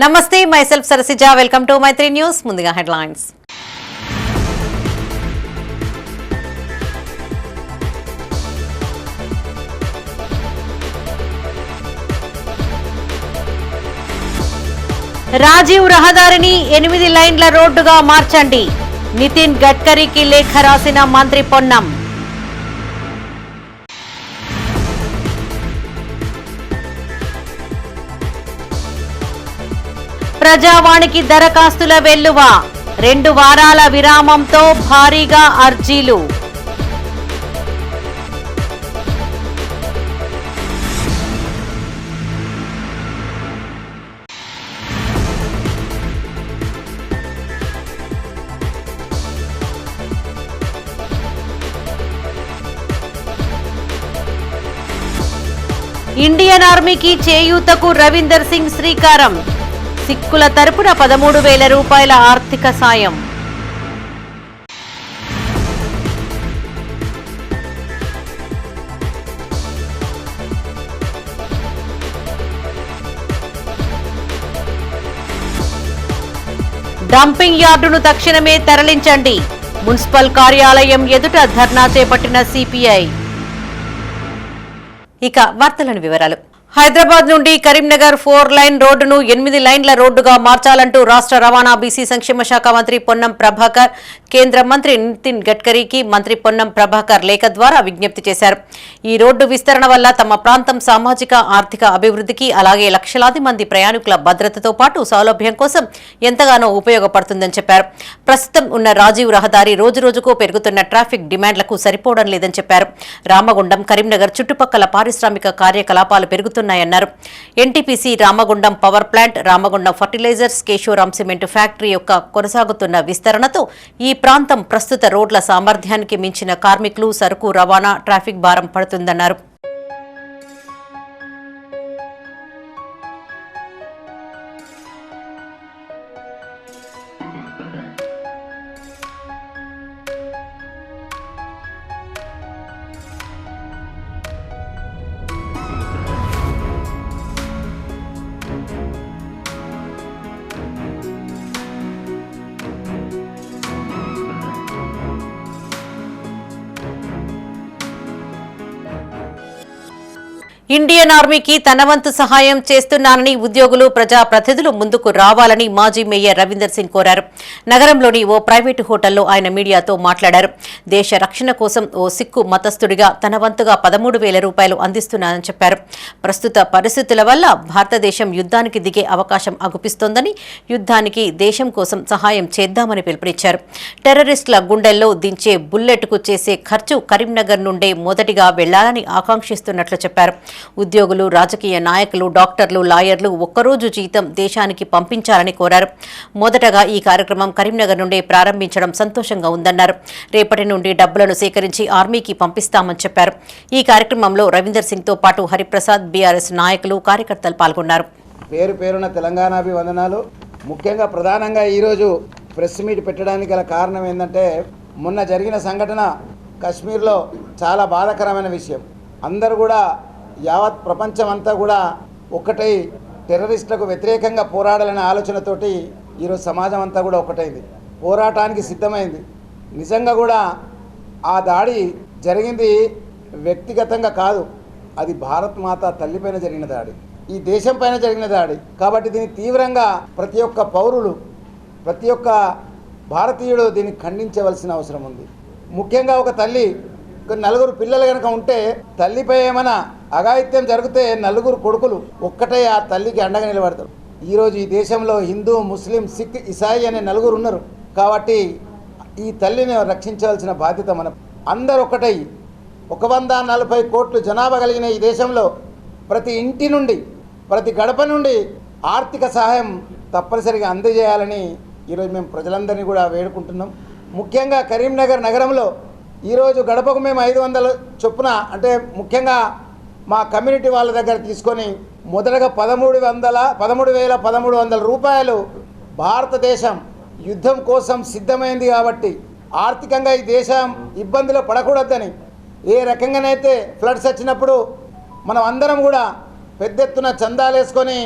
నమస్తే, myself Sarasija. Welcome to Maitri news. ముందుగా headlines. Rajiv రహదారిని 8 లైన్ల రోడ్డుగా మార్చండి. నితిన్ గడ్కరీకి లేఖ రాసిన మంత్రి పొన్నం. ప్రజావాణికి దరఖాస్తుల వెల్లువ. 2 వారాల విరామంతో భారీగా అర్జీలు. ఇండియన్ ఆర్మీకి చేయూతకు రవీందర్ సింగ్ శ్రీకారం. సిక్కుల తరపున 13,000 రూపాయల ఆర్థిక సాయం. డంపింగ్ యార్డును తక్షణమే తరలించండి. మున్సిపల్ కార్యాలయం ఎదుట ధర్నా చేపట్టిన సిపిఐ. ఇక వార్తలను వివరాలు. హైదరాబాద్ నుండి కరీంనగర్ 4 లైన్ రోడ్డును 8 లైన్ల రోడ్డుగా మార్చాలంటూ రాష్ట్ర రవాణా బీసీ సంక్షేమ శాఖ మంత్రి పొన్నం ప్రభాకర్ కేంద్ర మంత్రి నితిన్ గడ్కరీకి మంత్రి పొన్నం ప్రభాకర్ లేఖ ద్వారా విజ్ఞప్తి చేశారు. ఈ రోడ్డు విస్తరణ వల్ల తమ ప్రాంతం సామాజిక ఆర్థిక అభివృద్ధికి అలాగే లక్షలాది మంది ప్రయాణికుల భద్రతతో పాటు సౌలభ్యం కోసం ఎంతగానో ఉపయోగపడుతుందని చెప్పారు. ప్రస్తుతం ఉన్న రాజీవ్ రహదారి రోజురోజుకు పెరుగుతున్న ట్రాఫిక్ డిమాండ్లకు సరిపోవడం లేదని చెప్పారు. రామగుండం, కరీంనగర్ చుట్టుపక్కల పారిశ్రామిక కార్యకలాపాలు పెరుగుతున్నాయన్నారు. NTPC Ramagundam power plant, Ramagundam fertilisers, Keshavaram cement factory యొక్క కొనసాగుతున్న విస్తరణతో ఈ ప్రాంతం ప్రస్తుత రోడ్ల సామర్థ్యానికి మించిన కార్మికులు, సరుకు రవాణా, ట్రాఫిక్ భారం పడుతుందన్నారు. ఇండియన్ ఆర్మీకి తన వంతు సహాయం చేస్తున్నానని ఉద్యోగులు, ప్రజాప్రతినిధులు ముందుకు రావాలని మాజీ మేయర్ రవీందర్ సింగ్ కోరారు. నగరంలోని ఓ ప్రైవేటు హోటల్లో ఆయన మీడియాతో మాట్లాడారు. దేశ రక్షణ కోసం ఓ సిక్కు మతస్థుడిగా తన వంతుగా 13,000 రూపాయలు అందిస్తున్నానని చెప్పారు. ప్రస్తుత పరిస్థితుల వల్ల భారతదేశం యుద్ధానికి దిగే అవకాశం అగుపిస్తోందని, యుద్ధానికి దేశం కోసం సహాయం చేద్దామని పిలుపునిచ్చారు. టెర్రరిస్టుల గుండెల్లో దించే బుల్లెట్కు చేసే ఖర్చు కరీంనగర్ నుండే మొదటిగా వెళ్లాలని ఆకాంక్షిస్తున్నట్లు చెప్పారు. ఉద్యోగులు, రాజకీయ నాయకులు, డాక్టర్లు, లాయర్లు ఒక్కరోజు జీతం దేశానికి పంపించాలని కోరారు. మొదటగా ఈ కార్యక్రమం కరీంనగర్ నుండి ప్రారంభించడం సంతోషంగా ఉందన్నారు. రేపటి నుండి డబ్బులను సేకరించి ఆర్మీకి పంపిస్తామని చెప్పారు. ఈ కార్యక్రమంలో రవీందర్ సింగ్ తో పాటు హరిప్రసాద్, బీఆర్ఎస్ నాయకులు, కార్యకర్తలు పాల్గొన్నారు. పేరున తెలంగాణ అభివందనాలు. ముఖ్యంగా ప్రధానంగా ఈరోజు ప్రెస్ మీట్ పెట్టడానికి గల కారణం ఏంటంటే, మొన్న జరిగిన సంఘటన కశ్మీర్లో చాలా బాధాకరమైన విషయం. అందరూ కూడా యావత్ ప్రపంచం అంతా కూడా ఒక్కటై టెర్రరిస్టులకు వ్యతిరేకంగా పోరాడాలనే ఆలోచనతోటి ఈరోజు సమాజం అంతా కూడా ఒకటైంది, పోరాటానికి సిద్ధమైంది. నిజంగా కూడా ఆ దాడి జరిగింది వ్యక్తిగతంగా కాదు, అది భారత్ మాత తల్లిపైన జరిగిన దాడి, ఈ దేశం పైన జరిగిన దాడి. కాబట్టి దీన్ని తీవ్రంగా ప్రతి ఒక్క పౌరులు, ప్రతి ఒక్క భారతీయుడు దీన్ని ఖండించవలసిన అవసరం ఉంది. ముఖ్యంగా ఒక తల్లి, 4 పిల్లలు కనుక ఉంటే తల్లిపై ఏమైనా అఘాయిత్యం జరిగితే 4 కొడుకులు ఒక్కటే ఆ తల్లికి అండగా నిలబడతారు. ఈరోజు ఈ దేశంలో హిందూ, ముస్లిం, సిక్, ఇసాయి అనే 4 ఉన్నారు. కాబట్టి ఈ తల్లిని రక్షించవలసిన బాధ్యత మనం అందరూ ఒకటై 140 కోట్ల జనాభా కలిగిన ఈ దేశంలో ప్రతి ఇంటి నుండి, ప్రతి గడప నుండి ఆర్థిక సహాయం తప్పనిసరిగా అందజేయాలని ఈరోజు మేము ప్రజలందరినీ కూడా వేడుకుంటున్నాం. ముఖ్యంగా కరీంనగర్ నగరంలో ఈరోజు గడపకు మేము 500 చొప్పున, అంటే ముఖ్యంగా మా కమ్యూనిటీ వాళ్ళ దగ్గర తీసుకొని మొదటగా 13,1300 రూపాయలు భారతదేశం యుద్ధం కోసం సిద్ధమైంది. కాబట్టి ఆర్థికంగా ఈ దేశం ఇబ్బందులు పడకూడదని, ఏ రకంగానైతే ఫ్లడ్స్ వచ్చినప్పుడు మనం అందరం కూడా పెద్ద ఎత్తున చందాలు వేసుకొని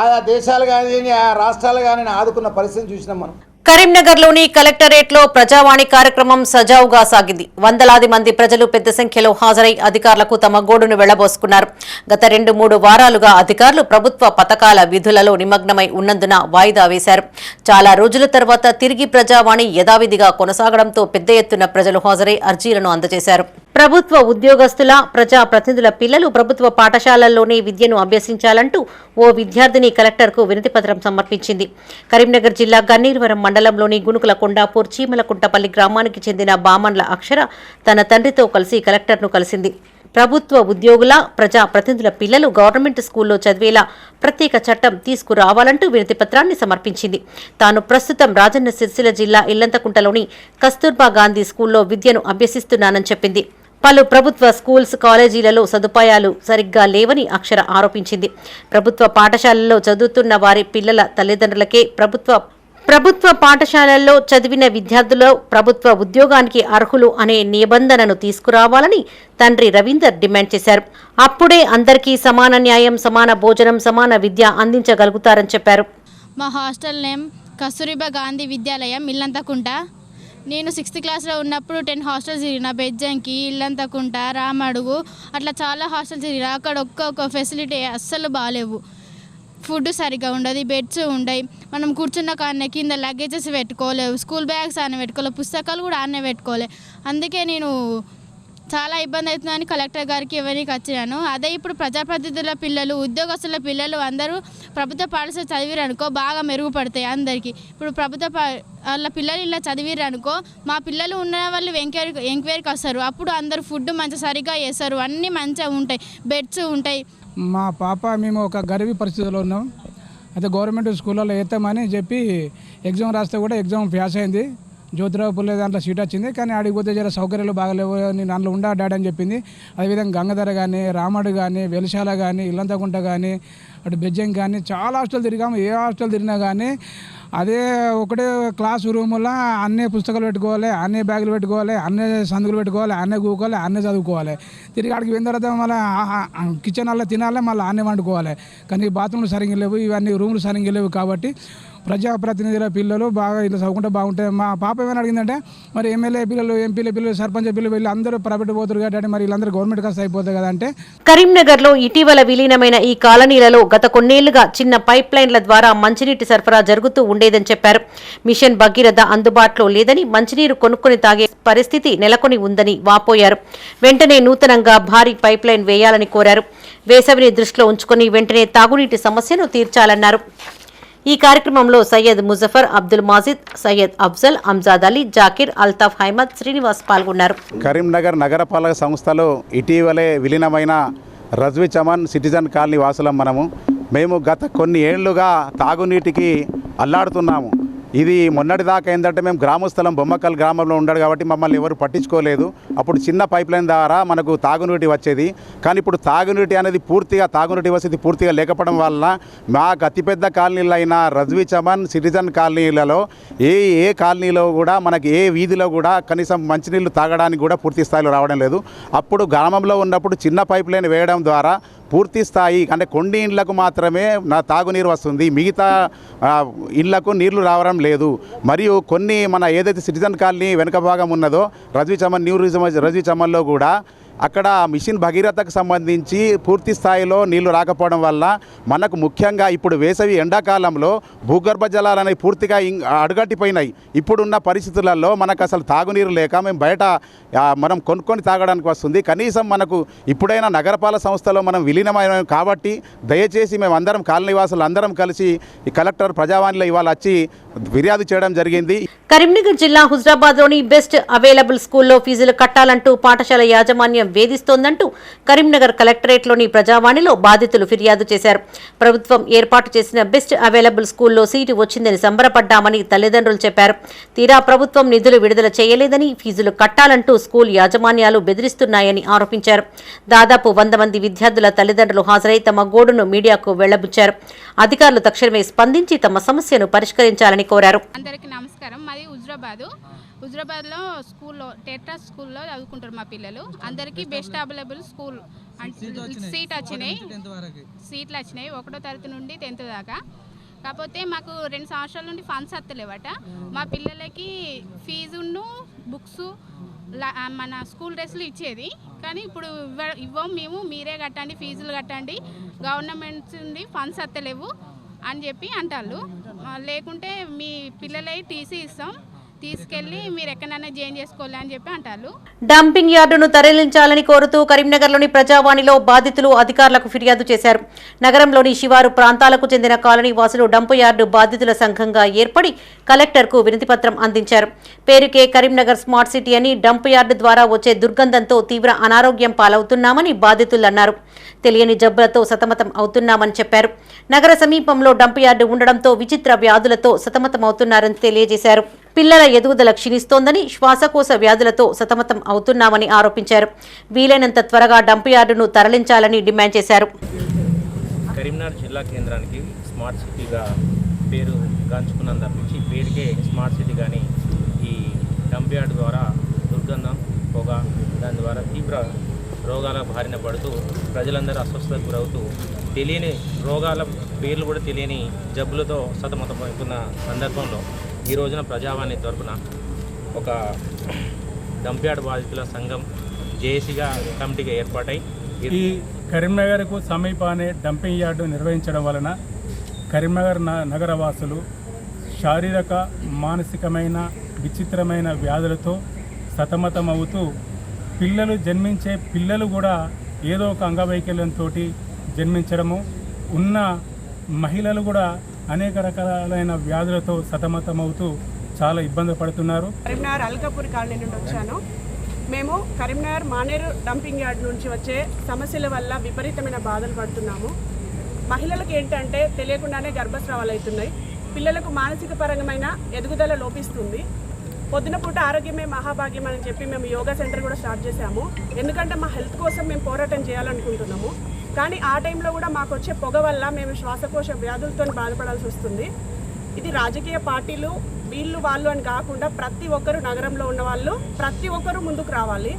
ఆయా దేశాలు కానీ ఆయా రాష్ట్రాలు కానీ ఆదుకున్న పరిస్థితిని చూసినాం మనం. కరీంనగర్లోని కలెక్టరేట్లో ప్రజావాణి కార్యక్రమం సజావుగా సాగింది. వందలాది మంది ప్రజలు పెద్ద సంఖ్యలో హాజరై అధికారులకు తమ గోడును వెళ్లబోసుకున్నారు. గత 2-3 వారాలుగా అధికారులు ప్రభుత్వ పథకాల విధులలో నిమగ్నమై ఉన్నందున వాయిదా వేశారు. చాలా రోజుల తర్వాత తిరిగి ప్రజావాణి యథావిధిగా కొనసాగడంతో పెద్ద ఎత్తున ప్రజలు హాజరై అర్జీలను అందజేశారు. ప్రభుత్వ ఉద్యోగస్తుల ప్రజా ప్రతినిధుల పిల్లలు ప్రభుత్వ పాఠశాలల్లోనే విద్యను అభ్యసించాలంటూ ఓ విద్యార్థిని కలెక్టర్కు వినతిపత్రం సమర్పించింది. కరీంనగర్ జిల్లా గన్నీర్వరం మండలంలోని గునుకుల కొండాపూర్ చీమలకుంటపల్లి గ్రామానికి చెందిన బామన్ల అక్షర తన తండ్రితో కలిసి కలెక్టర్ను కలిసింది. ప్రభుత్వ ఉద్యోగుల ప్రజా ప్రతినిధుల పిల్లలు గవర్నమెంట్ స్కూల్లో చదివేలా ప్రత్యేక చట్టం తీసుకురావాలంటూ వినతిపత్రాన్ని సమర్పించింది. తాను ప్రస్తుతం రాజన్న సిరిసిల్ల జిల్లా ఇల్లంతకుంటలోని కస్తూర్బా గాంధీ స్కూల్లో విద్యను అభ్యసిస్తున్నానని చెప్పింది. పలు ప్రభుత్వ స్కూల్స్ కాలేజీలలో సదుపాయాలు సరిగ్గా లేవని అక్షర ఆరోపించింది. ప్రభుత్వ పాఠశాలల్లో చదువుతున్న వారి పిల్లల తల్లిదండ్రులకే ప్రభుత్వ పాఠశాలల్లో చదివిన విద్యార్థులు ప్రభుత్వ ఉద్యోగానికి అర్హులు అనే నిబంధనను తీసుకురావాలని తండ్రి రవీందర్ డిమాండ్ చేశారు. అప్పుడే అందరికీ సమాన న్యాయం, సమాన భోజనం, సమాన విద్య అందించగలుగుతారని చెప్పారు. మా హాస్టల్ నేమ్ కస్తూరిబా గాంధీ విద్యాలయం ఇల్లంతకుంట. నేను 6th క్లాస్లో ఉన్నప్పుడు 10 హాస్టల్స్ తిరిగిన. బెజ్జంకి, ఇల్లంతకుంట, రామడుగు, అట్లా చాలా హాస్టల్స్ తిరిగిన. అక్కడ ఒక్క ఫెసిలిటీ అస్సలు బాగాలేవు. ఫుడ్ సరిగ్గా ఉండదు, బెడ్స్ ఉండవు. మనం కూర్చున్న కాడనే కింద లగేజెస్ పెట్టుకోలేవు, స్కూల్ బ్యాగ్స్ ఆనే పెట్టుకోలేవు, పుస్తకాలు కూడా ఆనే పెట్టుకోలే. అందుకే నేను చాలా ఇబ్బంది అవుతుందని కలెక్టర్ గారికి ఎవరికి వచ్చినాను. అదే ఇప్పుడు ప్రజాప్రతినిధుల పిల్లలు, ఉద్యోగస్తుల పిల్లలు అందరూ ప్రభుత్వ పాఠశాల చదివిరనుకో బాగా మెరుగుపడతాయి అందరికీ. ఇప్పుడు ప్రభుత్వ వాళ్ళ పిల్లలు ఇలా చదివిరనుకో మా పిల్లలు ఉన్న వాళ్ళు ఎంక్వైరీకి వస్తారు. అప్పుడు అందరూ ఫుడ్ మంచిగా సరిగ్గా చేస్తారు, అన్నీ మంచిగా ఉంటాయి, బెడ్స్ ఉంటాయి. మా పాప మేము ఒక గరీబీ పరిస్థితిలో ఉన్నాం. అయితే గవర్నమెంట్ స్కూళ్ళలో వేస్తామని చెప్పి ఎగ్జామ్ రాస్తే కూడా ఎగ్జామ్ పాస్ అయింది. జ్యోతిరావు పుల్లే దాంట్లో సీట్ వచ్చింది. కానీ ఆడికి పోతే జర సౌకర్యాలు బాగలేవు, నేను దాంట్లో ఉండా డాడీ అని చెప్పింది. అదేవిధంగా గంగధర కానీ, రామడు కానీ, వెలిశాల కానీ, ఇల్లంతకుంట కానీ, అటు బెజ్జం కానీ చాలా హాస్టల్ తిరిగాము. ఏ హాస్టల్ తిరిగినా కానీ అదే ఒకటే క్లాస్ రూములో అన్నీ పుస్తకాలు పెట్టుకోవాలి, అన్నీ బ్యాగులు పెట్టుకోవాలి, అన్నీ సందుకులు పెట్టుకోవాలి, అన్నీ కూకోవాలి, అన్నీ చదువుకోవాలి. తిరిగి ఆడికి పోయిన తర్వాత మళ్ళీ కిచెన్ అలా తినాలి, మళ్ళీ అన్నీ వండుకోవాలి. కానీ బాత్రూమ్లు సరిగ్గా లేవు, ఇవన్నీ రూములు సరిగ్గా లేవు. కాబట్టి ప్రజాప్రతినిధుల పిల్లలు బాగా ఇట్లా చదువుకుంటే బాగుంటాయి. మా పాప ఏమైనా అడిగిందంటే మరి ఎమ్మెల్యే పిల్లలు, ఎంపీల పిల్లలు, సర్పంచ్ పిల్లలు వీళ్ళు అందరూ ప్రైవేట్ పోతారు కాబట్టి మరి వీళ్ళందరూ గవర్నమెంట్ కాస్త అయిపోతాయి కదా అంటే. కరీంనగర్లో ఇటీవల విలీనమైన ఈ కాలనీలలో గత కొన్నేళ్లుగా చిన్న పైప్ లైన్ల ద్వారా మంచినీటి సరఫరా జరుగుతూ ఉండేదని చెప్పారు. మిషన్ భగీరథ అందుబాటులో లేదని, మంచినీరు కొనుక్కొని తాగే పరిస్థితి నెలకొని ఉందని వాపోయారు. వెంటనే నూతనంగా భారీ పైప్ లైన్ వేయాలని కోరారు. వేసవిని దృష్టిలో ఉంచుకొని వెంటనే తాగునీటి సమస్యను తీర్చాలన్నారు. ఈ కార్యక్రమంలో సయ్యద్ ముజఫర్, అబ్దుల్ మాజిద్, సయ్యద్ అఫ్జల్, అంజాద్ అలీ, జాకిర్, అల్తాఫ్, హైమద్, శ్రీనివాస్ పాల్గొన్నారు. కరీంనగర్ నగరపాలక సంస్థలో ఇటీవలే విలీనమైన రజ్వీ చమన్ సిటిజన్ కాలనీ వాసులం మేము గత కొన్ని ఏళ్లుగా తాగునీటికి అల్లాడుతున్నాము. ఇది మొన్నటిదాకా ఏంటంటే మేము గ్రామస్థలం బొమ్మకల్ గ్రామంలో ఉన్నాడు కాబట్టి మమ్మల్ని ఎవరు పట్టించుకోలేదు. అప్పుడు చిన్న పైప్ లైన్ ద్వారా మనకు తాగునీటి వచ్చేది. కానీ ఇప్పుడు తాగునీటి అనేది తాగునీటి వసతి పూర్తిగా లేకపోవడం వలన మాకు అతిపెద్ద కాలనీలు అయిన రజ్వీ చమన్ సిటిజన్ కాలనీలలో ఏ కాలనీలో కూడా మనకి ఏ వీధిలో కూడా కనీసం మంచినీళ్ళు తాగడానికి కూడా పూర్తి స్థాయిలో రావడం లేదు. అప్పుడు గ్రామంలో ఉన్నప్పుడు చిన్న పైప్ లైన్ వేయడం ద్వారా పూర్తి స్థాయి అంటే కొన్ని ఇళ్లకు మాత్రమే తాగునీరు వస్తుంది, మిగతా ఇళ్లకు నీళ్లు రావడం లేదు. మరియు కొన్ని మన ఏదైతే సిటిజన్ కాలనీ వెనుక భాగం ఉన్నదో రజ్వీ చమన్ రజ్వీ చమన్లో కూడా అక్కడ మిషన్ భగీరథకు సంబంధించి పూర్తి స్థాయిలో నీళ్లు రాకపోవడం వల్ల మనకు ముఖ్యంగా ఇప్పుడు వేసవి ఎండాకాలంలో భూగర్భ జలాలు అనేవి పూర్తిగా అడుగట్టిపోయినాయి. ఇప్పుడున్న పరిస్థితులలో మనకు అసలు తాగునీరు లేక మేము బయట మనం కొనుక్కొని తాగడానికి వస్తుంది. కనీసం మనకు ఇప్పుడైనా నగరపాలక సంస్థలో మనం విలీనమైన కాబట్టి దయచేసి మేము అందరం కాలనీవాసులు అందరం కలిసి ఈ కలెక్టర్ ప్రజావాణిలో ఇవాళ వచ్చి ఫిర్యాదు చేయడం జరిగింది. కరీంనగర్ జిల్లా హుజరాబాద్లోని బెస్ట్ అవైలబుల్ స్కూల్లో ఫీజులు కట్టాలంటూ పాఠశాల యాజమాన్యం వేధిస్తోందంటూ కరీంనగర్ కలెక్టరేట్లోని ప్రజావాణిలో బాధితులు ఫిర్యాదు చేశారు. ప్రభుత్వం ఏర్పాటు చేసిన బెస్ట్ అవైలబుల్ స్కూల్లో సీటు వచ్చిందని సంబరపడ్డామని తల్లిదండ్రులు చెప్పారు. తీరా ప్రభుత్వం నిధులు విడుదల చేయలేదని, ఫీజులు కట్టాలంటూ స్కూల్ యాజమాన్యాలు బెదిరిస్తున్నాయని ఆరోపించారు. దాదాపు 100 మంది విద్యార్థుల తల్లిదండ్రులు హాజరై తమ గోడును మీడియాకు వెళ్లబుచ్చారు. అధికారులు తక్షణమే స్పందించి తమ సమస్యను పరిష్కరించాలని కోరారు. అందరికీ నమస్కారం. మాది హుజరాబాదు. హుజరాబాద్లో స్కూల్లో టెట్రా స్కూల్లో చదువుకుంటారు మా పిల్లలు. అందరికీ బెస్ట్ అవైలబుల్ స్కూల్ సీట్లు వచ్చినాయి 1వ తరగతి నుండి 10th దాకా. కాకపోతే మాకు 2 సంవత్సరాల నుండి ఫండ్స్ వస్తలేవట. మా పిల్లలకి ఫీజును బుక్స్ మన స్కూల్ డ్రెస్సులు ఇచ్చేది, కానీ ఇప్పుడు ఇవ్వం మేము, మీరే కట్టండి, ఫీజులు కట్టండి, గవర్నమెంట్ నుండి ఫండ్స్ వస్తలేవు అని చెప్పి అంటారు. లేకుంటే మీ పిల్లలై టీసీ ఇస్తాం, తీసుకెళ్లి మీరు ఎక్కడైనా జాయిన్ చేసుకోవాలి అని చెప్పి అంటారు. డంపింగ్ యార్డును తరలించాలని కోరుతూ కరీంనగర్లోని ప్రజావాణిలో బాధితులు అధికారులకు ఫిర్యాదు చేశారు. నగరంలోని శివారు ప్రాంతాలకు చెందిన కాలనీ వాసులు డంపు యార్డు బాధితుల సంఘంగా ఏర్పడి కలెక్టర్కు వినతిపత్రం అందించారు. పేరుకే కరీంనగర్ స్మార్ట్ సిటీ అని డంపు యార్డు ద్వారా వచ్చే దుర్గంధంతో తీవ్ర అనారోగ్యం పాలవుతున్నామని బాధితులు అన్నారు. తెలియని జబ్బులతో సతమతం అవుతున్నామని చెప్పారు. నగర సమీపంలో డంపు యార్డు ఉండడంతో విచిత్ర వ్యాధులతో సతమతమవుతున్నారని తెలియజేశారు. పిల్లల ఎదుగుదల క్షీణిస్తోందని, శ్వాసకోశ వ్యాధులతో సతమతం అవుతున్నామని ఆరోపించారు. వీలైనంత త్వరగా డంపు యార్డును తరలించాలని డిమాండ్ చేశారు. కరీంనగర్ జిల్లా కేంద్రానికి స్మార్ట్ సిటీగా పేరు గాంచుకున్నందు తప్పించి పేరుకే స్మార్ట్ సిటీ కానీ ఈ డంప్ యార్డ్ ద్వారా దుర్గంధం, పొగ, దాని ద్వారా తీవ్ర రోగాల బారిన పడుతూ ప్రజలందరూ అస్వస్థతకు గురవుతూ తెలియని రోగాల పేర్లు కూడా తెలియని జబ్బులతో సతమతమవుతున్న సందర్భంలో ఈ రోజున ప్రజావాణి తరపున ఒక డంప్ యార్డ్ బాధితుల సంఘం జేఏసీగా కమిటీగా ఏర్పాటై ఈ కరీంనగర్కు సమీపానే డంపింగ్ యార్డు నిర్వహించడం వలన కరీంనగర్ నగరవాసులు శారీరక మానసికమైన విచిత్రమైన వ్యాధులతో సతమతమవుతూ పిల్లలు జన్మించే పిల్లలు కూడా ఏదో ఒక అంగవైకల్యంతో జన్మించడము, ఉన్న మహిళలు కూడా అనేక రకాలైన వ్యాధులతో సతమతమవుతూ చాలా ఇబ్బంది పడుతున్నారు. కరీంనగర్ అల్కాపూర్ కాలనీ నుండి వచ్చాను. మేము కరీంనగర్ మానేరు డంపింగ్ యార్డ్ నుంచి వచ్చే సమస్యల వల్ల విపరీతమైన బాధలు పడుతున్నాము. మహిళలకు ఏంటంటే తెలియకుండానే గర్భస్రావాలు అవుతున్నాయి. పిల్లలకు మానసిక పరమైన ఎదుగుదల లోపిస్తుంది. పొద్దున పూట ఆరోగ్యమే మహాభాగ్యం అని చెప్పి మేము యోగా సెంటర్ కూడా స్టార్ట్ చేశాము. ఎందుకంటే మా హెల్త్ కోసం మేము పోరాటం చేయాలనుకుంటున్నాము. కానీ ఆ టైంలో కూడా మాకు వచ్చే పొగ వల్ల మేము శ్వాసకోశ వ్యాధులతో బాధపడాల్సి వస్తుంది. ఇది రాజకీయ పార్టీలు వీళ్ళు వాళ్ళు అని కాకుండా ప్రతి ఒక్కరు, నగరంలో ఉన్న వాళ్ళు ప్రతి ఒక్కరు ముందుకు రావాలి.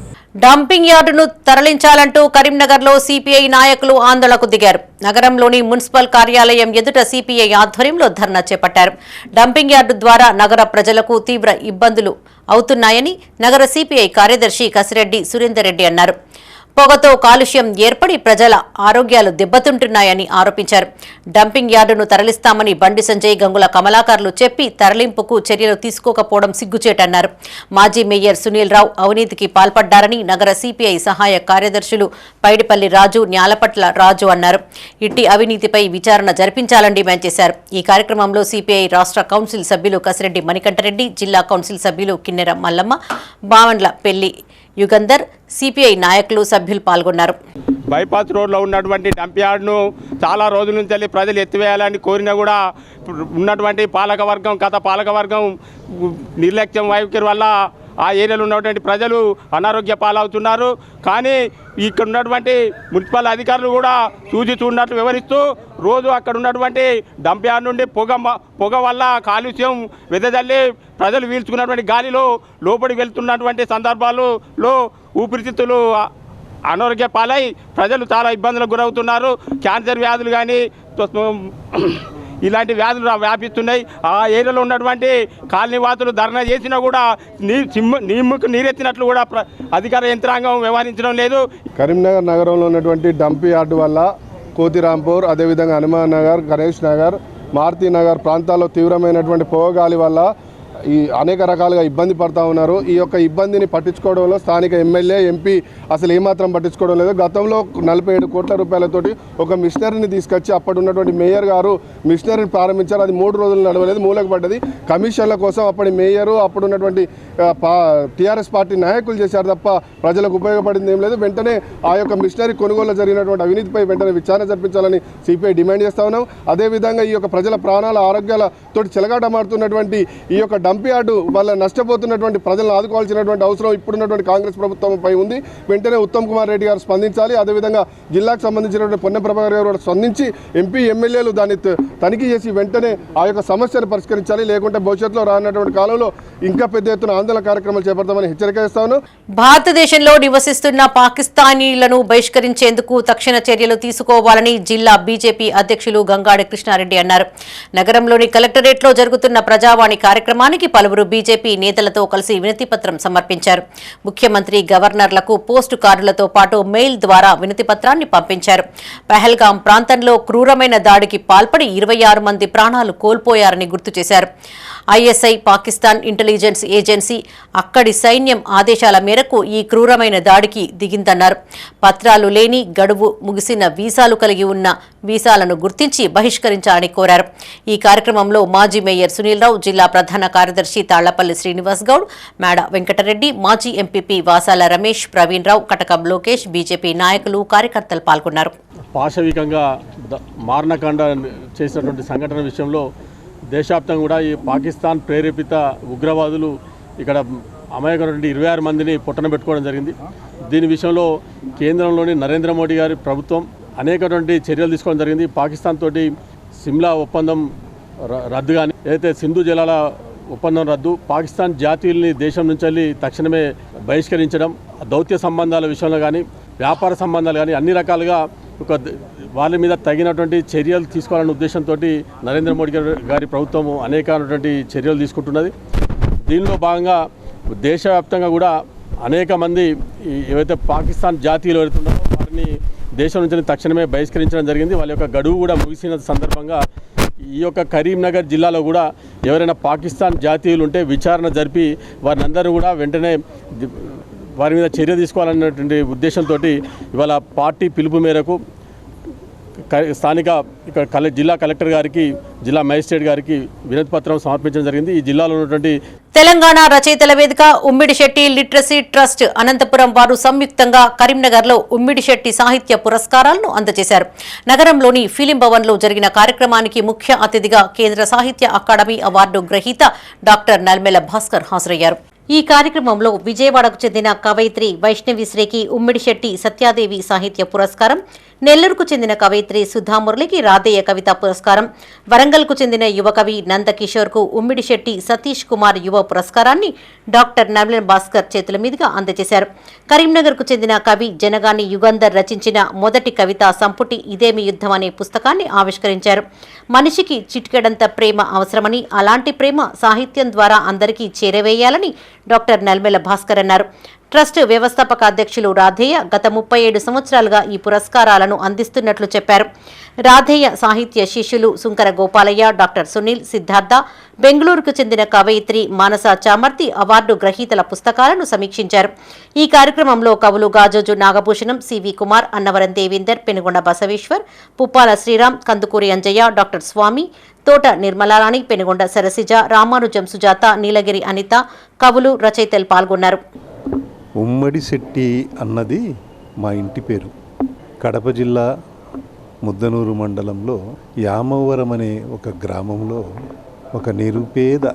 డంపింగ్ యార్డును తరలించాలంటూ కరీంనగర్లో సిపిఐ నాయకులు ఆందోళనకు దిగారు. నగరంలోని మున్సిపల్ కార్యాలయం ఎదుట సిపిఐ ఆధ్వర్యంలో ధర్నా చేపట్టారు. డంపింగ్ యార్డు ద్వారా నగర ప్రజలకు తీవ్ర ఇబ్బందులు అవుతున్నాయని నగర సిపిఐ కార్యదర్శి కసిరెడ్డి సురేందర్ రెడ్డి అన్నారు. పొగతో కాలుష్యం ఏర్పడి ప్రజల ఆరోగ్యాలు దెబ్బతింటున్నాయని ఆరోపించారు. డంపింగ్ యార్డును తరలిస్తామని బండి సంజయ్, గంగుల కమలాకర్లు చెప్పి తరలింపుకు చర్యలు తీసుకోకపోవడం సిగ్గుచేటన్నారు. మాజీ మేయర్ సునీల్ రావు అవినీతికి పాల్పడ్డారని నగర సిపిఐ సహాయ కార్యదర్శులు పైడిపల్లి రాజు, న్యాలపట్ల రాజు అన్నారు. ఇట్టి అవినీతిపై విచారణ జరిపించాలని డిమాండ్ చేశారు. ఈ కార్యక్రమంలో సిపిఐ రాష్ట్ర కౌన్సిల్ సభ్యులు కసిరెడ్డి మణికంఠరెడ్డి, జిల్లా కౌన్సిల్ సభ్యులు కిన్నెర మల్లమ్మ, బావండ్ల పెళ్లి యుగంధర్, సిపిఐ నాయకులు, సభ్యులు పాల్గొన్నారు. బైపాస్ రోడ్లో ఉన్నటువంటి డంప్ యార్డ్ను చాలా రోజుల నుంచి ప్రజలు ఎత్తివేయాలని కోరినా కూడా ఉన్నటువంటి గత పాలకవర్గం నిర్లక్ష్యం వైఖరి వల్ల ఆ ఏరియాలో ఉన్నటువంటి ప్రజలు అనారోగ్య పాలవుతున్నారు. కానీ ఇక్కడ ఉన్నటువంటి మున్సిపల్ అధికారులు కూడా చూసినట్లు వివరిస్తూ రోజు అక్కడ ఉన్నటువంటి డంప్ యార్డ్ నుండి పొగ వల్ల కాలుష్యం వెదజల్లి ప్రజలు పీల్చుకున్నటువంటి గాలిలో లోపలికి వెళ్తున్నటువంటి సందర్భాలలో ఊపిరితిత్తులు అనారోగ్య పాలై ప్రజలు చాలా ఇబ్బందులకు గురవుతున్నారు. క్యాన్సర్ వ్యాధులు కానీ ఇలాంటి వ్యాధులు వ్యాపిస్తున్నాయి. ఆ ఏరియాలో ఉన్నటువంటి కాలనీవాసులు ధర్నా చేసినా కూడా నీరెత్తినట్లు కూడా అధికార యంత్రాంగం వ్యవహరించడం లేదు. కరీంనగర్ నగరంలో ఉన్నటువంటి డంప్ యార్డు వల్ల కోతిరాంపూర్, అదేవిధంగా హనుమాన్ నగర్, గణేష్ నగర్, మారుతి నగర్ ప్రాంతాల్లో తీవ్రమైనటువంటి పొగగాలి వల్ల ఈ అనేక రకాలుగా ఇబ్బంది పడుతూ ఉన్నారు. ఈ యొక్క ఇబ్బందిని పట్టించుకోవడంలో స్థానిక ఎమ్మెల్యే, ఎంపీ అసలు ఏమాత్రం పట్టించుకోవడం లేదు. గతంలో 47 కోట్ల రూపాయలతోటి ఒక మిషనరీని తీసుకొచ్చి అప్పటి ఉన్నటువంటి మేయర్ గారు మిషనరీని ప్రారంభించారు. అది 3 రోజులు నడవలేదు, మూలకు పడ్డది. కమిషన్ల కోసం అప్పటి మేయరు, అప్పుడు ఉన్నటువంటి టీఆర్ఎస్ పార్టీ నాయకులు చేశారు తప్ప ప్రజలకు ఉపయోగపడింది ఏం లేదు. వెంటనే ఆ యొక్క మిషనరీ కొనుగోలు జరిగినటువంటి అవినీతిపై వెంటనే విచారణ జరిపించాలని సిపిఐ డిమాండ్ చేస్తూ ఉన్నాం. అదేవిధంగా ఈ యొక్క ప్రజల ప్రాణాల ఆరోగ్యాలతో చెలగాటమాడుతున్నటువంటి ఈ యొక్క డంప్ యార్డు వాళ్ళ నష్టపోతున్నటువంటి ప్రజలను ఆదుకోవాల్సినటువంటి అవసరం ఇప్పుడున్నటువంటి కాంగ్రెస్ ప్రభుత్వంపై ఉంది. వెంటనే ఉత్తమ్ కుమార్ రెడ్డి గారు స్పందించాలి. అదేవిధంగా జిల్లాకు సంబంధించినటువంటి పొన్నం ప్రభాకర్ గారు కూడా స్పందించి ఎంపీ ఎమ్మెల్యేలు దాన్ని తనిఖీ చేసి వెంటనే ఆ యొక్క సమస్యను పరిష్కరించాలి. లేకుంటే భవిష్యత్తులో రానున్నటువంటి కాలంలో ఇంకా పెద్ద ఎత్తున ఆందోళన కార్యక్రమాలు చేపడతామని హెచ్చరిక చేస్తాను. భారతదేశంలో నివసిస్తున్న పాకిస్తానీలను బహిష్కరించేందుకు తక్షణ చర్యలు తీసుకోవాలని జిల్లా బీజేపీ అధ్యక్షులు గంగాడి కృష్ణారెడ్డి అన్నారు. నగరంలోని కలెక్టరేట్లో జరుగుతున్న ప్రజావాణి కార్యక్రమానికి పలువురు బీజేపీ నేతలతో కలిసి వినతిపత్రం సమర్పించారు. ముఖ్యమంత్రి, గవర్నర్లకు పోస్టు కార్డులతో పాటు మెయిల్ ద్వారా వినతిపత్రాన్ని పంపించారు. పహల్గాం ప్రాంతంలో క్రూరమైన దాడికి పాల్పడి 26 మంది ప్రాణాలు కోల్పోయారని గుర్తు చేశారు. ఐఎస్ఐ, పాకిస్తాన్ ఇంటెలిజెన్స్ ఏజెన్సీ, అక్కడి సైన్యం ఆదేశాల మేరకు ఈ క్రూరమైన దాడికి దిగిందన్నారు. పత్రాలు లేని, గడువు ముగిసిన వీసాలు కలిగి ఉన్న వీసాలను గుర్తించి బహిష్కరించాలని కోరారు. ఈ కార్యక్రమంలో మాజీ మేయర్ సునీల్ రావు, జిల్లా ప్రధాన కార్యదర్శి తాళ్లపల్లి శ్రీనివాస్ గౌడ్, మేడ వెంకటరెడ్డి, మాజీ ఎంపీపీ వాసాల రమేష్, ప్రవీణ్ రావు, కటకం లోకేష్, బీజేపీ నాయకులు, కార్యకర్తలు పాల్గొన్నారు. పాశవికంగా మారణకాండ చేసినటువంటి సంఘటన విషయంలో దేశవ్యాప్తంగా కూడా ఈ పాకిస్తాన్ ప్రేరేపిత ఉగ్రవాదులు ఇక్కడ అమాయకమైనటువంటి 26 మందిని పొట్టన పెట్టుకోవడం జరిగింది. దీని విషయంలో కేంద్రంలోని నరేంద్ర మోడీ గారి ప్రభుత్వం అనేకటువంటి చర్యలు తీసుకోవడం జరిగింది. పాకిస్తాన్ తోటి సిమ్లా ఒప్పందం రద్దు కానీ, ఏదైతే సింధు జలాల ఒప్పందం రద్దు, పాకిస్తాన్ జాతీయుల్ని దేశం నుంచి తక్షణమే బహిష్కరించడం, దౌత్య సంబంధాల విషయంలో కానీ, వ్యాపార సంబంధాలు కానీ అన్ని రకాలుగా వాళ్ళ మీద తగినటువంటి చర్యలు తీసుకోవాలనే ఉద్దేశంతో నరేంద్ర మోడీ గారి ప్రభుత్వం అనేకమైనటువంటి చర్యలు తీసుకుంటున్నది. దీనిలో భాగంగా దేశవ్యాప్తంగా కూడా అనేక మంది ఏవైతే పాకిస్తాన్ జాతీయులు ఎవరుతున్నారో వారిని దేశం నుంచి తక్షణమే బహిష్కరించడం జరిగింది. వాళ్ళ యొక్క గడువు కూడా ముగిసిన సందర్భంగా ఈ యొక్క కరీంనగర్ జిల్లాలో కూడా ఎవరైనా పాకిస్తాన్ జాతీయులు ఉంటే విచారణ జరిపి వారిని అందరూ కూడా వెంటనే వారి మీద చర్య తీసుకోవాలన్నటువంటి ఉద్దేశంతో ఇవాళ పార్టీ పిలుపు మేరకు స్థానిక ఇక్కడ జిల్లా కలెక్టర్ గారికి, జిల్లా మేజిస్ట్రేట్ గారికి వినతి పత్రం సమర్పించడం జరిగింది. ఈ జిల్లాలో ఉన్నటువంటి తెలంగాణ రచయితల వేదిక, ఉమ్మిడిశెట్టి లిటరసీ ట్రస్ట్ అనంతపురం వారు సంయుక్తంగా కరీంనగర్లో ఉమ్మిడిశెట్టి సాహిత్య పురస్కారాలను అందజేశారు. నగరంలోని ఫిలిం భవన్లో జరిగిన కార్యక్రమానికి ముఖ్య అతిథిగా కేంద్ర సాహిత్య అకాడమీ అవార్డు గ్రహీత డాక్టర్ నల్మెల భాస్కర్ హాజరయ్యారు. ఈ కార్యక్రమంలో విజయవాడకు చెందిన కవయిత్రి వైష్ణవి శ్రీకి ఉమ్మిడిశెట్టి సత్యాదేవి సాహిత్య పురస్కారం, నెల్లూరుకు చెందిన కవయిత్రి సుధామురళికి రాధేయ కవితా పురస్కారం, వరంగల్కు చెందిన యువ కవి నందకిషోర్కు ఉమ్మిడిశెట్టి సతీష్ కుమార్ యువ పురస్కారాన్ని డాక్టర్ నల్మెల భాస్కర్ చేతుల మీదుగా అందజేశారు. కరీంనగర్కు చెందిన కవి జనగాని యుగంధర్ రచించిన మొదటి కవితా సంపుటి ఇదేమి యుద్ధం అనే పుస్తకాన్ని ఆవిష్కరించారు. మనిషికి చిటికెడంత ప్రేమ అవసరమని, అలాంటి ప్రేమ సాహిత్యం ద్వారా అందరికీ చేరవేయాలని డాక్టర్ నల్మెల భాస్కర్ అన్నారు. ట్రస్ట్ వ్యవస్థాపక అధ్యక్షులు రాధేయ గత 37 సంవత్సరాలుగా ఈ పురస్కారాలను అందిస్తున్నట్లు చెప్పారు. రాధేయ సాహిత్య శిష్యులు సుంకర గోపాలయ్య, డాక్టర్ సునీల్, సిద్ధార్థ, బెంగళూరుకు చెందిన కవయిత్రి మానస చామర్తి అవార్డు గ్రహీతల పుస్తకాలను సమీక్షించారు. ఈ కార్యక్రమంలో కవులు గాజోజు నాగభూషణం, సివి కుమార్, అన్నవరం దేవేందర్, పెనుగొండ బసవేశ్వర్, పుప్పాల శ్రీరామ్, కందుకూరి అంజయ్య, డాక్టర్ స్వామి, తోట నిర్మలారాణి, పెనుగొండ సరసిజ, రామానుజం సుజాత, నీలగిరి అనిత, కవులు, రచయితలు పాల్గొన్నారు. ఉమ్మడిశెట్టి అన్నది మా ఇంటి పేరు. కడప జిల్లా ముద్దనూరు మండలంలో యామవరం అనే ఒక గ్రామంలో ఒక నిరుపేద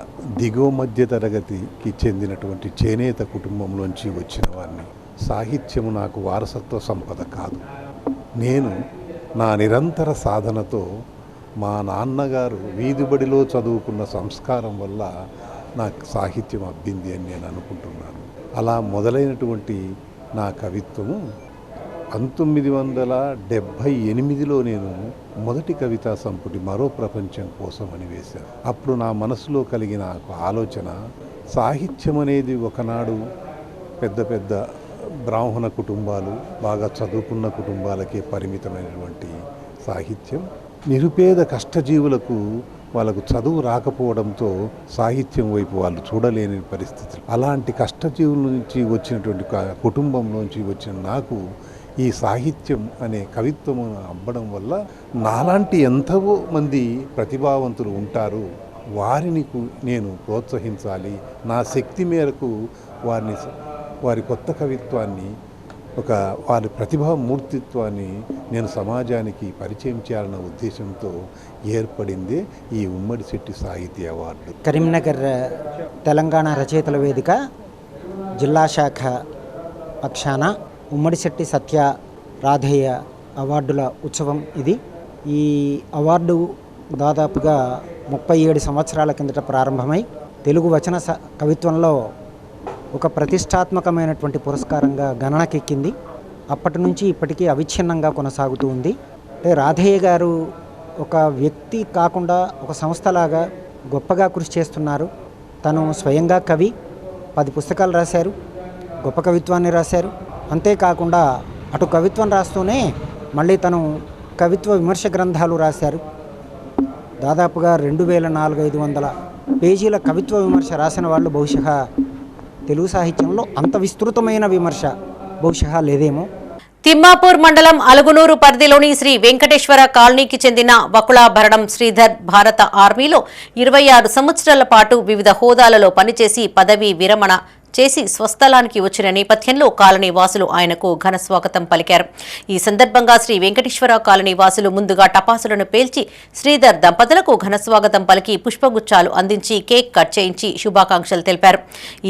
దిగువ మధ్య తరగతికి చెందినటువంటి చేనేత కుటుంబంలోంచి వచ్చిన వాడిని. సాహిత్యము నాకు వారసత్వ సంపద కాదు. నేను నా నిరంతర సాధనతో మా నాన్నగారు వీధిబడిలో చదువుకున్న సంస్కారం వల్ల నాకు సాహిత్యం అబ్బింది అని నేను అనుకుంటున్నాను. అలా మొదలైనటువంటి నా కవిత్వము 1978లో నేను మొదటి కవితా సంపుటి మరో ప్రపంచం కోసం అని వేశాను. అప్పుడు నా మనసులో కలిగిన ఆలోచన, సాహిత్యం అనేది ఒకనాడు పెద్ద పెద్ద బ్రాహ్మణ కుటుంబాలు, బాగా చదువుకున్న కుటుంబాలకే పరిమితమైనటువంటి సాహిత్యం నిరుపేద కష్టజీవులకు వాళ్ళకు చదువు రాకపోవడంతో సాహిత్యం వైపు వాళ్ళు చూడలేని పరిస్థితులు. అలాంటి కష్టజీవుల నుంచి వచ్చినటువంటి కుటుంబంలోంచి వచ్చిన నాకు ఈ సాహిత్యం అనే కవిత్వం అబ్బడం వల్ల నాలాంటి ఎంతో మంది ప్రతిభావంతులు ఉంటారు, వారిని నేను ప్రోత్సహించాలి, నా శక్తి మేరకు వారి కొత్త కవిత్వాన్ని వారి ప్రతిభా మూర్తిత్వాన్ని నేను సమాజానికి పరిచయం చేయాలన్న ఉద్దేశంతో ఏర్పడింది ఈ ఉమ్మడి శెట్టి సాహిత్య అవార్డు. కరీంనగర్ తెలంగాణ రచయితల వేదిక జిల్లా శాఖ పక్షాన ఉమ్మడి శెట్టి సత్య రాధయ్య అవార్డుల ఉత్సవం ఇది. ఈ అవార్డు దాదాపుగా 37 సంవత్సరాల కిందట ప్రారంభమై తెలుగు వచన కవిత్వంలో ఒక ప్రతిష్టాత్మకమైనటువంటి పురస్కారంగా గణనకెక్కింది. అప్పటి నుంచి ఇప్పటికీ అవిచ్ఛిన్నంగా కొనసాగుతూ ఉంది. అంటే రాధయ్య గారు ఒక వ్యక్తి కాకుండా ఒక సంస్థలాగా గొప్పగా కృషి చేస్తున్నారు. తను స్వయంగా కవి, 10 పుస్తకాలు రాశారు, గొప్ప కవిత్వాన్ని రాశారు. అంతేకాకుండా అటు కవిత్వం రాస్తూనే మళ్ళీ తను కవిత్వ విమర్శ గ్రంథాలు రాశారు. దాదాపుగా 2400-500 పేజీల కవిత్వ విమర్శ రాసిన వాళ్ళు బహుశా తెలుగు సాహిత్యంలో అంత విస్తృతమైన విమర్శ బహుశా లేదేమో. తిమ్మాపూర్ మండలం అలుగునూరు పరిధిలోని శ్రీ వెంకటేశ్వర కాలనీకి చెందిన వకుళాభరణం శ్రీధర్ భారత ఆర్మీలో 26 సంవత్సరాల పాటు వివిధ హోదాలలో పనిచేసి పదవీ విరమణ చేసి స్వస్థలానికి వచ్చిన నేపథ్యంలో కాలనీ వాసులు ఆయనకు ఘన స్వాగతం పలికారు. ఈ సందర్భంగా శ్రీ వెంకటేశ్వర కాలనీ వాసులు ముందుగా టపాసులను పేల్చి శ్రీధర్ దంపతులకు ఘన స్వాగతం పలికి పుష్పగుచ్చాలు అందించి కేక్ కట్ చేయించి శుభాకాంక్షలు తెలిపారు.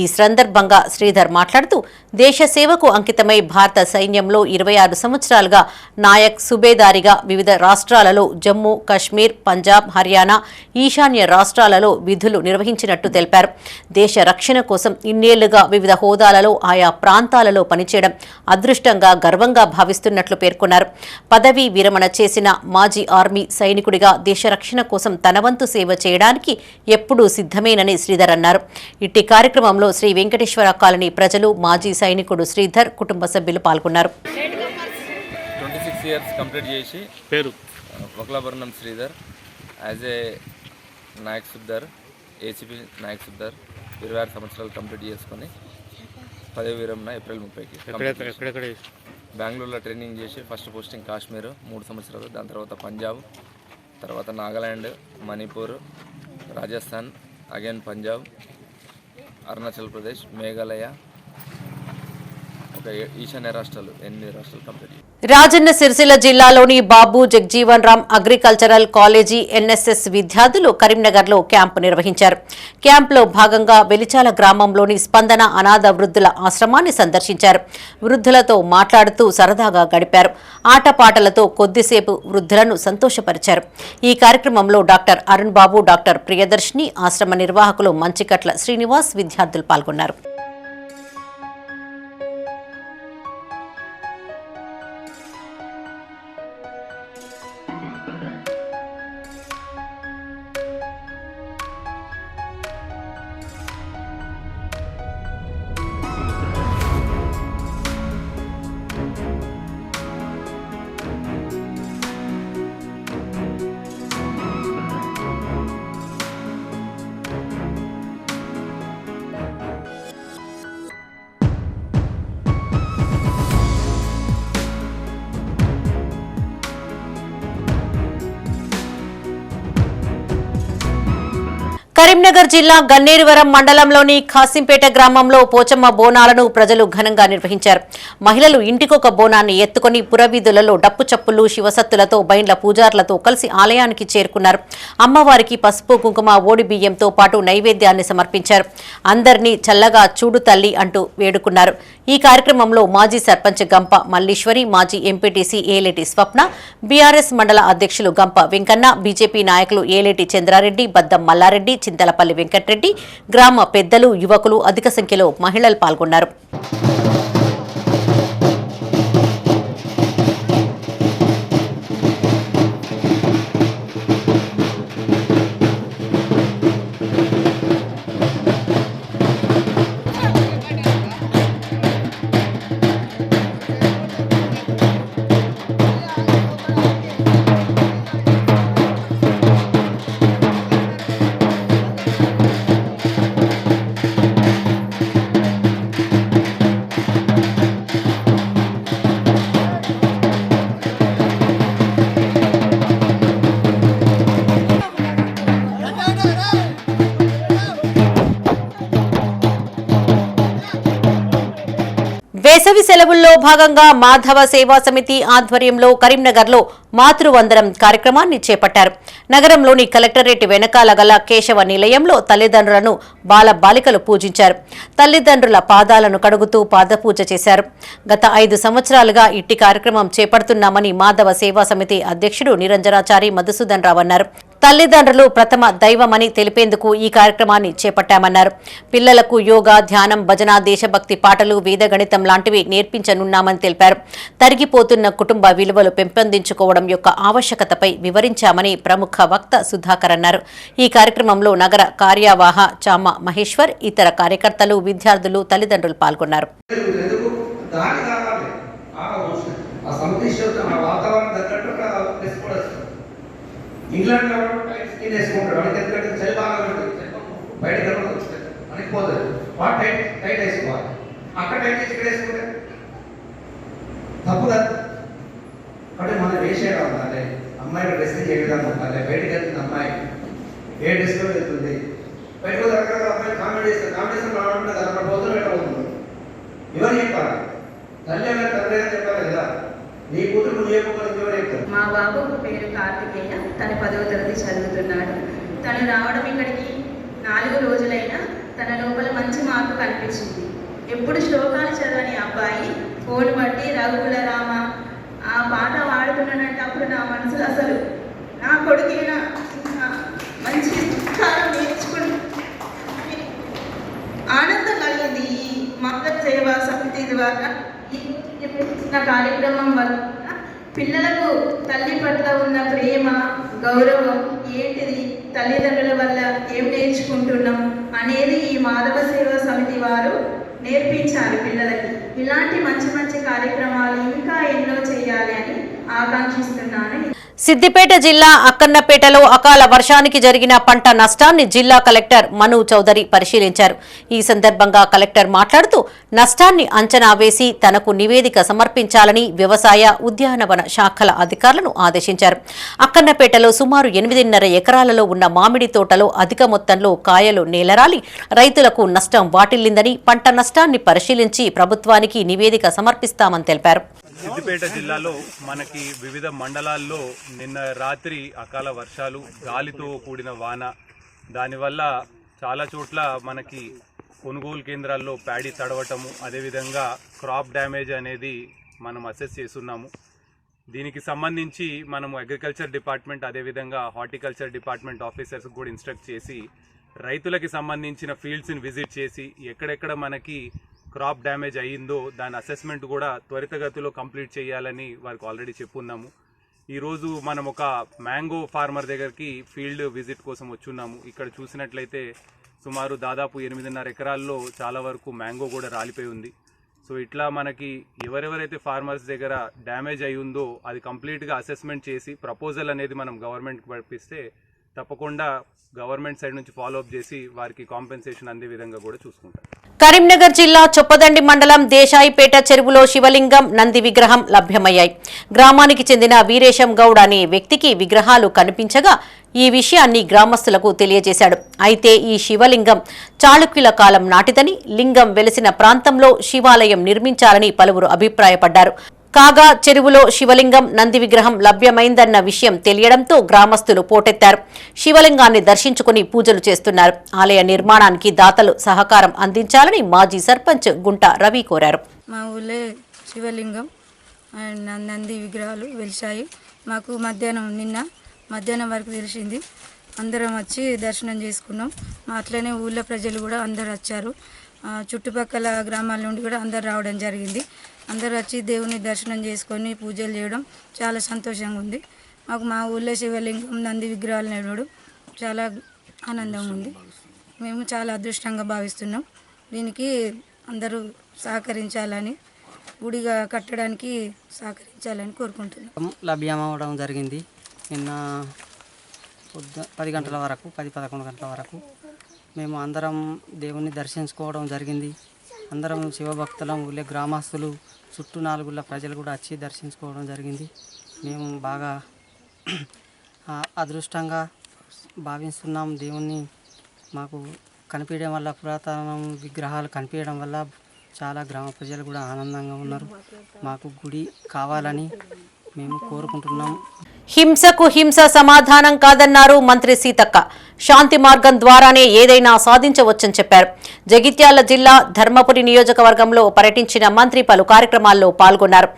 ఈ సందర్భంగా శ్రీధర్ మాట్లాడుతూ దేశ సేవకు అంకితమై భారత సైన్యంలో 26 సంవత్సరాలుగా నాయక్ సుబేదారిగా వివిధ రాష్ట్రాలలో జమ్మూ కాశ్మీర్, పంజాబ్, హర్యానా, ఈశాన్య రాష్ట్రాలలో విధులు నిర్వహించినట్టు తెలిపారు. దేశ రక్షణ కోసం ఇన్నేళ్లు వివిధ హోదాలలో ఆయా ప్రాంతాలలో పనిచేయడం అదృష్టంగా గర్వంగా భావిస్తున్నట్లు పేర్కొన్నారు. పదవీ విరమణ చేసిన మాజీ ఆర్మీ సైనికుడిగా దేశ రక్షణ కోసం తన వంతు సేవ చేయడానికి ఎప్పుడూ సిద్ధమేనని శ్రీధర్ అన్నారు. ఇట్టి కార్యక్రమంలో శ్రీ వెంకటేశ్వర కాలనీ ప్రజలు, మాజీ సైనికుడు శ్రీధర్ కుటుంబ సభ్యులు పాల్గొన్నారు. 26 years కంప్లీట్ చేసి పేరు Vakulabharanam Sridhar as a Nayak Subdar, ACP Nayak Subdar 26 సంవత్సరాలు కంప్లీట్ చేసుకొని పదవి విరమణ ఏప్రిల్ 30కి బెంగళూరులో ట్రైనింగ్ చేసి ఫస్ట్ పోస్టింగ్ కాశ్మీర్ 3 సంవత్సరాలు, దాని తర్వాత పంజాబ్, తర్వాత నాగాల్యాండ్, మణిపూర్, రాజస్థాన్, అగైన్ పంజాబ్, అరుణాచల్ ప్రదేశ్, మేఘాలయ, ఒక ఈశాన్య రాష్ట్రాలు 8 రాష్ట్రాలు కంప్లీట్. రాజన్న సిరిసిల్ల జిల్లాలోని Babu Jagjivan Ram agricultural college NSS విద్యార్థులు కరీంనగర్లో క్యాంపు నిర్వహించారు. క్యాంపులో భాగంగా వెలిచాల గ్రామంలోని స్పందన అనాథ వృద్ధుల ఆశ్రమాన్ని సందర్శించారు. వృద్ధులతో మాట్లాడుతూ సరదాగా గడిపారు. ఆటపాటలతో కొద్దిసేపు వృద్ధులను సంతోషపరిచారు. ఈ కార్యక్రమంలో డాక్టర్ అరుణ్ బాబు, డాక్టర్ ప్రియదర్శిని, ఆశ్రమ నిర్వాహకులు మంచికట్ల శ్రీనివాస్ విద్యార్థులు పాల్గొన్నారు. కరీంనగర్ జిల్లా గన్నేరువరం మండలంలోని ఖాసింపేట గ్రామంలో పోచమ్మ బోనాలను ప్రజలు ఘనంగా నిర్వహించారు. మహిళలు ఇంటికొక బోనాన్ని ఎత్తుకొని పురవీధులలో డప్పు చప్పులు, శివసత్తులతో, బైండ్ల పూజార్లతో కలిసి ఆలయానికి చేరుకున్నారు. అమ్మవారికి పసుపు, కుంకుమ, ఓడి బియ్యంతో పాటు నైవేద్యాన్ని సమర్పించారు. అందరినీ చల్లగా చూడు తల్లి అంటూ వేడుకున్నారు. ఈ కార్యక్రమంలో మాజీ సర్పంచ్ గంప మల్లీశ్వరి, మాజీ ఎంపీటీసీ ఏలేటి స్వప్న, బీఆర్ఎస్ మండల అధ్యక్షులు గంప వెంకన్న, బీజేపీ నాయకులు ఏలేటి చంద్రారెడ్డి, బద్దం మల్లారెడ్డి, చింతలపల్లి వెంకటరెడ్డి, గ్రామ పెద్దలు, యువకులు, అధిక సంఖ్యలో మహిళలు పాల్గొన్నారు. వేసవి సెలవుల్లో భాగంగా మాధవ సేవా సమితి ఆధ్వర్యంలో కరీంనగర్లో మాతృవందనం కార్యక్రమాన్ని చేపట్టారు. నగరంలోని కలెక్టరేట్ వెనకాల గల కేశవ నిలయంలో తల్లిదండ్రులను బాలబాలికలు పూజించారు. తల్లిదండ్రుల పాదాలను కడుగుతూ పాదపూజ చేశారు. గత 5 సంవత్సరాలుగా ఇట్టి కార్యక్రమం చేపడుతున్నామని మాధవ సేవా సమితి అధ్యక్షుడు నిరంజనాచారి మధుసూదన్ రావు అన్నారు. తల్లిదండ్రులు ప్రథమ దైవమని తెలిపేందుకు ఈ కార్యక్రమాన్ని చేపట్టామన్నారు. పిల్లలకు యోగా, ధ్యానం, భజన, దేశభక్తి పాటలు, వేదగణితం లాంటివి నేర్పించనున్నామని తెలిపారు. తరిగిపోతున్న కుటుంబ విలువలు పెంపొందించుకోవడం యొక్క ఆవశ్యకతపై వివరించామని ప్రముఖ వక్త సుధాకర్ అన్నారు. ఈ కార్యక్రమంలో నగర కార్యవాహ చామ మహేశ్వర్, ఇతర కార్యకర్తలు, విద్యార్థులు, తల్లిదండ్రులు పాల్గొన్నారు. ఇంగ్లాండ్ స్కిన్ వేసుకుంటాడు, మనకి ఎందుకంటే చలి బాగా ఉంటుంది, బయట మనకి పోతుంది, వాడు టైట్ వేసుకోవాలి. అక్కడ టైట్ వేసి ఇక్కడ వేసుకుంటే తప్పు కాదు. కాబట్టి మనం వేసేయడం ఉండాలి, అమ్మాయి డ్రెస్ ఏ విధంగా ఉండాలి. బయటకు వెళ్తుంది అమ్మాయి ఏ డ్రెస్లో వెళ్తుంది, బయటకు రకరకాల అమ్మాయి కాంపిటీషన్ రావడం కదా, అక్కడ పోతున్న వెళ్ళబోతుంది. ఎవరు చెప్పాలి? తల్లి అనేది తండ్రి అని చెప్పాలి కదా. నీ కూతురు నువ్వు చెప్పకపోతే ఎవరు చెప్తారు? మా బాబు పేరు కార్తికేయ, తను 10వ తరగతి చదువుతున్నాడు. తను రావడం ఇక్కడికి 4 రోజులైనా తన లోపల మంచి మార్పు కనిపించింది. ఎప్పుడు శ్లోకాలు చదవని అబ్బాయి ఫోన్ బట్టి రఘుకుల రామ ఆ పాట వాడుతున్నానంటే అప్పుడు నా మనసులో అసలు నా కొడుకేనా మంచి సంస్కారం నేర్చుకుని ఆనందం కలిగింది. ఈ మాతృ సేవా సమితి ద్వారా ఈ కార్యక్రమం వల్ల పిల్లలకు తల్లి పట్ల ఉన్న ప్రేమ, గౌరవం ఏంటిది, తల్లిదండ్రుల వల్ల ఏం నేర్చుకుంటున్నాం అనేది ఈ మాధవ సేవా సమితి వారు నేర్పించారు పిల్లలకి. ఇలాంటి మంచి మంచి కార్యక్రమాలు ఇంకా ఎన్నో చేయాలి అని ఆకాంక్షిస్తున్నాను. సిద్దిపేట జిల్లా అక్కన్నపేటలో అకాల వర్షానికి జరిగిన పంట నష్టాన్ని జిల్లా కలెక్టర్ మను చౌదరి పరిశీలించారు. ఈ సందర్భంగా కలెక్టర్ మాట్లాడుతూ నష్టాన్ని అంచనా వేసి తనకు నివేదిక సమర్పించాలని వ్యవసాయ, ఉద్యానవన శాఖల అధికారులను ఆదేశించారు. అక్కన్నపేటలో సుమారు 8.5 ఎకరాలలో ఉన్న మామిడి తోటలో అధిక మొత్తంలో కాయలు నేలరాలి రైతులకు నష్టం వాటిల్లిందని, పంట నష్టాన్ని పరిశీలించి ప్రభుత్వానికి నివేదిక సమర్పిస్తామని తెలిపారు. సిద్దిపేట జిల్లాలో మనకి వివిధ మండలాల్లో నిన్న రాత్రి అకాల వర్షాలు, గాలితో కూడిన వాన, దానివల్ల చాలా చోట్ల మనకి కొనుగోలు కేంద్రాల్లో ప్యాడీ తడవటము, అదేవిధంగా క్రాప్ డ్యామేజ్ అనేది మనం అసెస్ చేస్తున్నాము. దీనికి సంబంధించి మనము అగ్రికల్చర్ డిపార్ట్మెంట్ అదేవిధంగా హార్టికల్చర్ డిపార్ట్మెంట్ ఆఫీసర్స్ కూడా ఇన్స్ట్రక్ట్ చేసి రైతులకి సంబంధించిన ఫీల్డ్స్ని విజిట్ చేసి ఎక్కడెక్కడ మనకి క్రాప్ డ్యామేజ్ అయ్యిందో దాని అసెస్మెంట్ కూడా త్వరితగతిలో కంప్లీట్ చేయాలని వారికి ఆల్రెడీ చెప్పున్నాము. ఈరోజు మనం ఒక మ్యాంగో ఫార్మర్ దగ్గరికి ఫీల్డ్ విజిట్ కోసం వచ్చున్నాము. ఇక్కడ చూసినట్లయితే సుమారు దాదాపు 8.5 ఎకరాల్లో చాలా వరకు మ్యాంగో కూడా రాలిపోయి ఉంది. సో ఇట్లా మనకి ఎవరెవరైతే ఫార్మర్స్ దగ్గర డ్యామేజ్ అయి ఉందో అది కంప్లీట్గా అసెస్మెంట్ చేసి ప్రపోజల్ అనేది మనం గవర్నమెంట్కి పంపిస్తే తప్పకుండా గవర్నమెంట్ సైడ్ నుంచి ఫాలో అప్ చేసి వారికి కాంపెన్సేషన్ అందే విధంగా కూడా చూసుకుంటాం. కరీంనగర్ జిల్లా చొప్పదండి మండలం దేశాయిపేట చెరువులో శివలింగం, నంది విగ్రహం లభ్యమయ్యాయి. గ్రామానికి చెందిన వీరేశం గౌడ్ అనే వ్యక్తికి విగ్రహాలు కనిపించగా ఈ విషయాన్ని గ్రామస్తులకు తెలియజేశాడు. అయితే ఈ శివలింగం చాళుక్యుల కాలం నాటిదని, లింగం వెలిసిన ప్రాంతంలో శివాలయం నిర్మించాలని పలువురు అభిప్రాయపడ్డారు. కాగా చెరువులో శివలింగం, నంది విగ్రహం లభ్యమైందన్న విషయం తెలియడంతో గ్రామస్తులు పోటెత్తారు. శివలింగాన్ని దర్శించుకుని పూజలు చేస్తున్నారు. ఆలయ నిర్మాణానికి దాతలు సహకారం అందించాలని మాజీ సర్పంచ్ గుంట రవి కోరారు. మా ఊళ్ళో శివలింగం అండ్ నంది విగ్రహాలు వెలిశాయి. మాకు నిన్న మధ్యాహ్నం వరకు తెలిసింది. అందరం వచ్చి దర్శనం చేసుకున్నాం. అట్లనే ఊళ్ళో ప్రజలు కూడా అందరు వచ్చారు. చుట్టుపక్కల గ్రామాల నుండి కూడా అందరు రావడం జరిగింది. అందరు వచ్చి దేవుని దర్శనం చేసుకొని పూజలు చేయడం చాలా సంతోషంగా ఉంది. మాకు మా ఊళ్ళో శివలింగం, నంది విగ్రహాలు నేడడం చాలా ఆనందంగా ఉంది. మేము చాలా అదృష్టంగా భావిస్తున్నాం. దీనికి అందరూ సహకరించాలని, గుడిగా కట్టడానికి సహకరించాలని కోరుకుంటున్నాం. లభ్యమవడం జరిగింది. నిన్న 10 గంటల వరకు 10-11 గంటల వరకు మేము అందరం దేవుణ్ణి దర్శించుకోవడం జరిగింది. అందరం శివభక్తులం, ఊళ్ళో గ్రామస్తులు, చుట్టూ 4 ఊళ్ళ ప్రజలు కూడా వచ్చి దర్శించుకోవడం జరిగింది. మేము బాగా అదృష్టంగా భావిస్తున్నాం. దేవుణ్ణి మాకు కనిపించడం వల్ల, పురాతన విగ్రహాలు కనిపించడం వల్ల చాలా గ్రామ ప్రజలు కూడా ఆనందంగా ఉన్నారు. మాకు గుడి కావాలని మేము కోరుకుంటున్నాం. హింసకు హింస సమాధానం కాదన్నారు మంత్రి సీతక్క. శాంతి మార్గం ద్వారానే ఏదైనా సాధించవచ్చని చెప్పారు. జగిత్యాల జిల్లా ధర్మపురి నియోజకవర్గంలో పర్యటించిన మంత్రి పలు కార్యక్రమాల్లో పాల్గొన్నారు.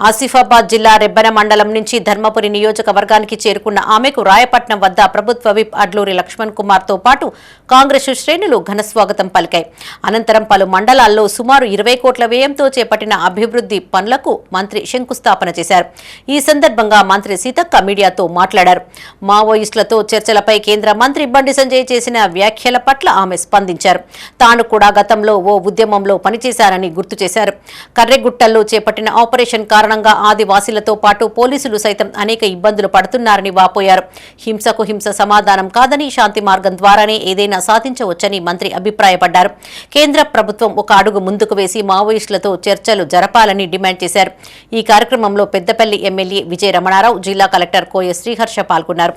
ఆసిఫాబాద్ జిల్లా రెబ్బెన మండలం నుంచి ధర్మపురి నియోజకవర్గానికి చేరుకున్న ఆమెకు రాయపట్నం వద్ద ప్రభుత్వ విప్ అడ్లూరి లక్ష్మణ్ కుమార్తో పాటు కాంగ్రెస్ శ్రేణులు ఘనస్వాగతం పలికాయి. అనంతరం పలు మండలాల్లో సుమారు 20 కోట్ల వ్యయంతో చేపట్టిన అభివృద్ధి పనులకు మంత్రి శంకుస్థాపన చేశారు. ఈ సందర్భంగా మంత్రి సీతక్క మీడియాతో మాట్లాడారు. మావోయిస్టులతో చర్చలపై కేంద్ర మంత్రి బండి సంజయ్ చేసిన వ్యాఖ్యల పట్ల ఆమె స్పందించారు. తాను కూడా గతంలో ఓ ఉద్యమంలో పనిచేశారని గుర్తు చేశారు. కర్రెగుట్టల్లో చేపట్టిన ఆపరేషన్ కారణంగా ఆదివాసీలతో పాటు పోలీసులు సైతం అనేక ఇబ్బందులు పడుతున్నారని వాపోయారు. హింసకు హింస సమాధానం కాదని శాంతి మార్గం ద్వారానే ఏదైనా సాధించవచ్చని మంత్రి అభిప్రాయపడ్డారు. కేంద్ర ప్రభుత్వం ఒక అడుగు ముందుకు వేసి మావోయిస్టులతో చర్చలు జరపాలని డిమాండ్ చేశారు. ఈ కార్యక్రమంలో పెద్దపల్లి ఎమ్మెల్యే విజయ రమణారావు, జిల్లా కలెక్టర్ కోయ శ్రీహర్ష పాల్గొన్నారు.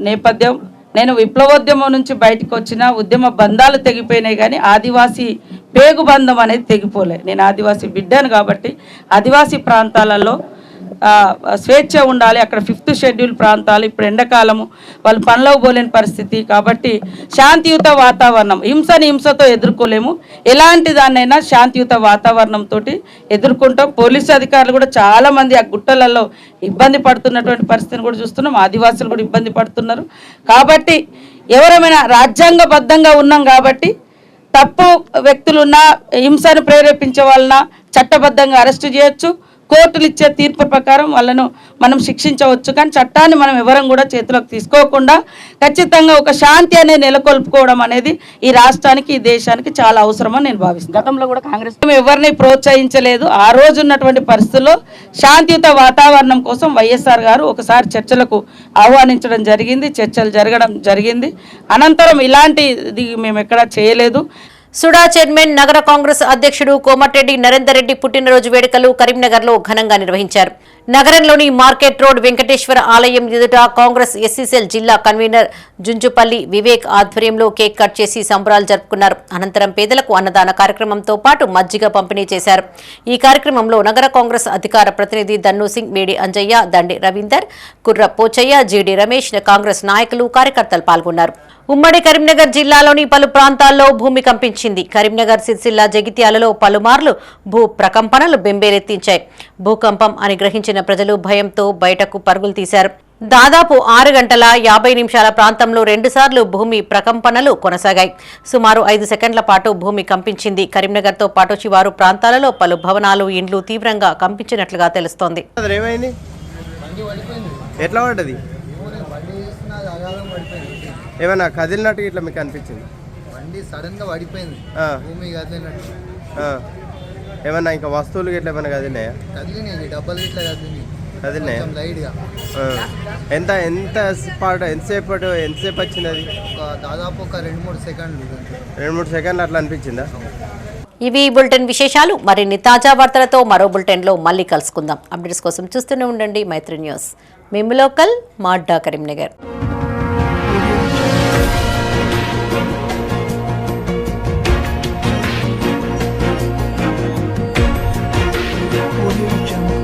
నేపథ్యం నేను విప్లవోద్యమం నుంచి బయటకు వచ్చిన ఉద్యమ బంధాలు తెగిపోయినాయి, కానీ ఆదివాసీ పేగు బంధం అనేది తెగిపోలే. నేను ఆదివాసీ బిడ్డను కాబట్టి ఆదివాసీ ప్రాంతాలలో స్వేచ్ఛ ఉండాలి. అక్కడ 5th షెడ్యూల్ ప్రాంతాలు ఇప్పుడు ఎండాకాలము వాళ్ళు పనిలోకి పోలేని పరిస్థితి కాబట్టి శాంతియుత వాతావరణం, హింసని హింసతో ఎదుర్కోలేము. ఎలాంటి దాన్నైనా శాంతియుత వాతావరణంతో ఎదుర్కొంటాం. పోలీసు అధికారులు కూడా చాలామంది ఆ గుట్టలలో ఇబ్బంది పడుతున్నటువంటి పరిస్థితిని కూడా చూస్తున్నాం. ఆదివాసులు కూడా ఇబ్బంది పడుతున్నారు. కాబట్టి ఎవరైనా రాజ్యాంగబద్ధంగా ఉన్నాం కాబట్టి తప్పు వ్యక్తులున్నా, హింసను ప్రేరేపించే వాళ్ళన చట్టబద్ధంగా అరెస్టు చేయొచ్చు. కోర్టులు ఇచ్చే తీర్పు ప్రకారం వాళ్ళను మనం శిక్షించవచ్చు. కానీ చట్టాన్ని మనం ఎవరం కూడా చేతిలోకి తీసుకోకుండా ఖచ్చితంగా ఒక శాంతి అనేది నెలకొల్పుకోవడం అనేది ఈ రాష్ట్రానికి, ఈ దేశానికి చాలా అవసరమని నేను భావిస్తాను. గతంలో కూడా కాంగ్రెస్ ఎవరిని ప్రోత్సహించలేదు. ఆ రోజు ఉన్నటువంటి పరిస్థితుల్లో శాంతియుత వాతావరణం కోసం వైఎస్ఆర్ గారు ఒకసారి చర్చలకు ఆహ్వానించడం జరిగింది. చర్చలు జరగడం జరిగింది. అనంతరం ఇలాంటిది మేము ఎక్కడా చేయలేదు. సుడా చైర్మన్ నగర కాంగ్రెస్ అధ్యక్షుడు కోమటిరెడ్డి నరేందర్ రెడ్డి పుట్టినరోజు వేడుకలు కరీంనగర్లో ఘనంగా నిర్వహించారు. నగరంలోని మార్కెట్ రోడ్ వెంకటేశ్వర ఆలయం ఎదుట కాంగ్రెస్ ఎస్సీసీఎల్ జిల్లా కన్వీనర్ జుంజుపల్లి వివేక్ ఆధ్వర్యంలో కేక్ కట్ చేసి సంబరాలు జరుపుకున్నారు. అనంతరం పేదలకు అన్నదాన కార్యక్రమంతో పాటు మజ్జిగ పంపిణీ చేశారు. ఈ కార్యక్రమంలో నగర కాంగ్రెస్ అధికార ప్రతినిధి దన్ను సింగ్, మేడి అంజయ్య, దండి రవీందర్, కుర్ర పోచయ్య, జీడి రమేష్, కాంగ్రెస్ నాయకులు, కార్యకర్తలు పాల్గొన్నారు. ఉమ్మడి కరీంనగర్ జిల్లాలోని పలు ప్రాంతాల్లో భూమి కంపించింది. కరీంనగర్, సిరిసిల్ల, జగిత్యాలలో పలుమార్లు భూ ప్రకంపనలు బెంబేలెత్తించాయి. భూకంపం అని గ్రహించిన ప్రజలు భయంతో బయటకు పరుగులు తీశారు. దాదాపు 6 గంటల 50 నిమిషాల ప్రాంతంలో 2 సార్లు భూమి ప్రకంపనలు కొనసాగాయి. సుమారు 5 సెకండ్ల పాటు భూమి కంపించింది. కరీంనగర్తో పాటు శివారు ప్రాంతాలలో పలు భవనాలు, ఇండ్లు తీవ్రంగా కంపించినట్లుగా తెలుస్తోంది. ఎట్లా పడ్డది? ఏమైనా కదిలినట్టు ఇట్లా మీకు అనిపించింది? బండి సడన్ గా పడిపోయింది. భూమి కదిలినట్టు. ఏమన్నా ఇంకా వస్తువులు ఇట్లా ఏమైనా కదిలినాయా? కదిలినాయి, డబ్బలు ఇట్లా కదిలినాయా? లైట్ గా. ఎంతసేపు వచ్చింది అది? దాదాపు ఒక 2-3 సెకండ్లు. 2-3 సెకండ్లు అట్లా అనిపించిందా? ఇవి బులెటిన్ విశేషాలు. మరిన్ని తాజా వార్తలతో మరో బులెటిన్లో మళ్ళీ కలుసుకుందాం. అప్డేట్స్ కోసం చూస్తూనే ఉండండి మైత్రి న్యూస్. మేము లోకల్, మాడ్డా, కరీంనగర్. Audio Jungle.